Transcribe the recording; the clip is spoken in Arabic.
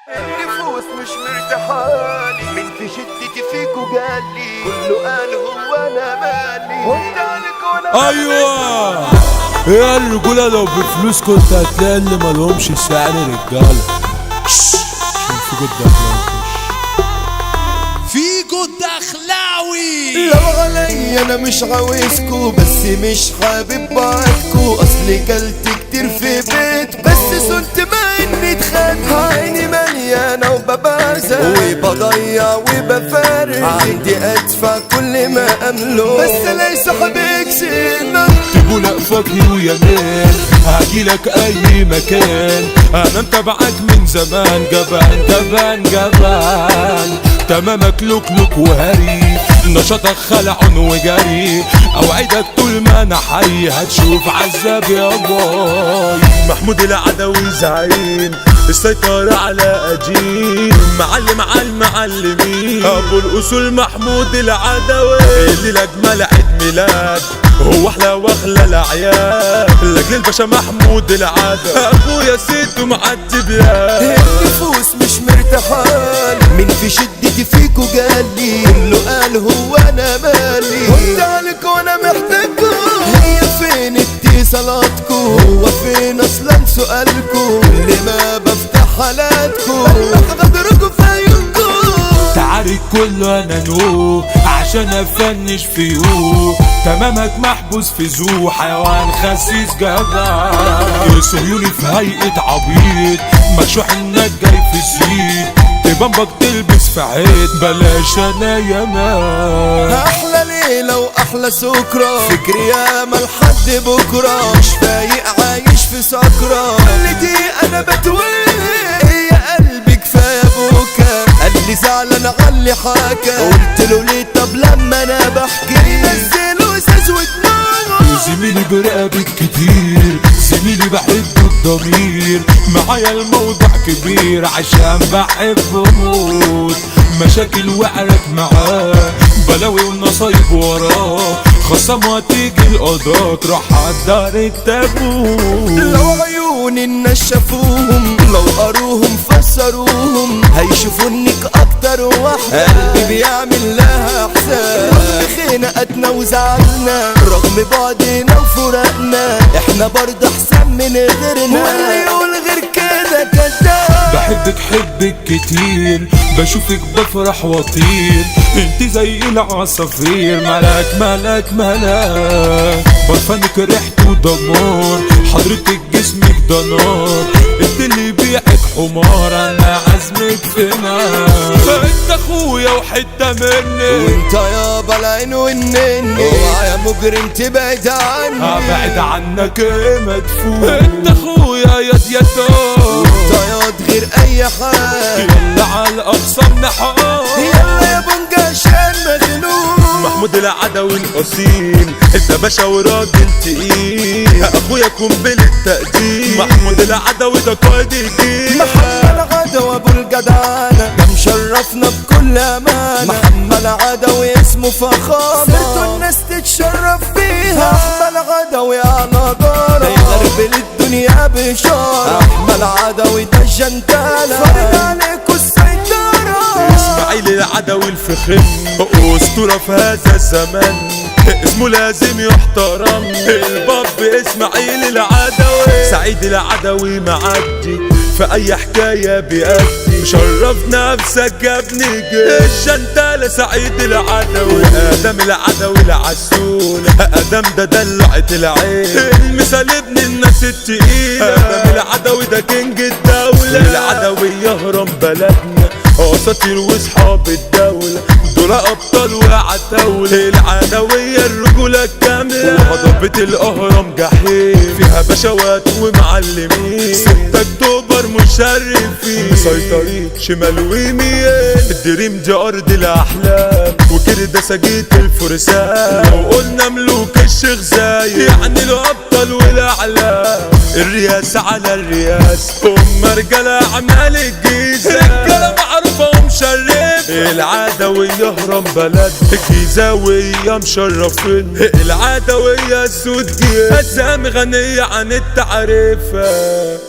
النفوس مش مرتاحالي، من في شدتي فيكو قالي كله قال هو انا مالي وبتالك وانا ايوه يا الرجولة، لو بفلوس كنت هتلاقي اللي مالهمش سعر رجالة. شوف فيجو الدخلاوي. لو علي انا مش عاوزكو، بس مش حابب بعدكو، اصلي كلت كتير في بيتكو، بس سنت ما اني اتخانق، عيني مليانة وببازق وبضيع وبفارق، عندي ادفع كل ما املك، بس ليس حبيك سنة تقول فاكي ويا مان هاجيلك اي مكان، انا متابعك من زمان، جبان تمامك لوك وهري، نشاطك خلع وجري، اوعدك طول ما انا حي هتشوف عذاب يا باي. محمود العدوي زعيم السيطرة على قديم، معلم على المعلمين، ابو الاصول محمود العدوي، اللي اجمل عيد ميلاد هو احلى واغلى الاعياد، لاجل الباشا محمود العدوي، ابويا سيدو معدي بلاد. النفوس مش مرتاحالي، من في شدتي فيكو قالي كله قال هو انا مالي وبتالك وانا محتاجكو، هي فين اتصالاتكو، هو فين اصلا سؤالكو، كل ما بفتح حالاتكو بلغ غدركو في عيونكو، تعارك كله انا نو عشان افنش فيه، تمامك محبوس في زو حيوان خسيس جدع، صهيوني في هيئة عبيط مشروح انك جاي في زيت، تبنبك تلبس في عيد بلاش انا يا مان. احلى ليلة واحلى سكرة، فكري ياما لحد بكرة، مش فايق عايش في سكرة، قلتي انا بتويه يا قلبي كفاية بوكا، قال لي زعلان علي حكا، قلت له ليه طب لما انا بحكي نزله ازاز ودماغه، زميلي برقبك كتير، زميلي بحبه الضمير، معايا الموضوع كبير عشان بحبه موت، مشاكل وقعت معاه بلاوي والنصايب وراه، خصم وهتيجي القضاء تروح عالدار تابوت. لو عيون الناس شافوهم، لو قروهم فسروهم، هيشوفوا انك اكتر واحدة قلبي بيعمل لها احسان، رغم خناقاتنا وزعلنا، رغم بعدنا وفراقنا، احنا برضه احسن من غيرنا، واللي يقول غير كده كداب. بحبك كتير، بشوفك بفرح واطير، انت زي العصافير، ملاك برفانك ريحته دمار، حضرتك جسمك ده نار، انت اللي بيعك حمار، انا عزمك في نار، انت اخويا وحته مني، وانت يابا العين والنني، اوعى يا مجرم تبعد عني، ابعد عنك مدفون، انت اخويا يا وانت ياض غير اي حال، يلا على الاقصى نحار، يلا يا بنجاشان مجنون. محمود العدوي الاصيل، انت باشا وراجل تقيل، اخويا قنبله تقدير، محمود العدوي ده قائد الجيل، محمد العدوي ابو الجدعانه، ده مشرفنا بكل امانه، محمد العدوي اسمه فخامه، سيرته الناس تتشرف بيها، احمد العدوي على داره، ده يغربل الدنيا بشاره، احمد العدوي ده الجنتاله، فرد عليكوا السيطره، اسماعيل العدوي الفخم، اسطوره في هذا الزمان، اسمه لازم يحترم، الباب اسماعيل العدوي، سعيد العدوي معدي في اي حكايه بيأدي، شرف نفسك يا ابني الجنتالة سعيد العدوي، ادم العدوي العسول، ادم ده دلعت العين، المثال ابن الناس التقيله، ادم العدوي ده كينج الدوله، العدوي يهرم بلدنا، اساطير واصحاب الدوله، دول ابطال وعتاوله، العدويه الرجوله الكامله، وهضبه الاهرام جحيم، فيها بشوات ومعلمين، 6 اكتوبر مشرفين، مسيطرين شمال ويمين، الدريم دي ارض الاحلام، وكده سجيت الفرسان، لو قلنا ملوك الشيخ زايد يعني الابطال والاعلام، الرياسه على الرياسه، هم رجاله اعمال الجيزه، رجاله معروفه ومشرفه، العدويه يهرم بلد الجيزاويه مشرفين، العدويه السود اسامي غنيه عن التعريفه.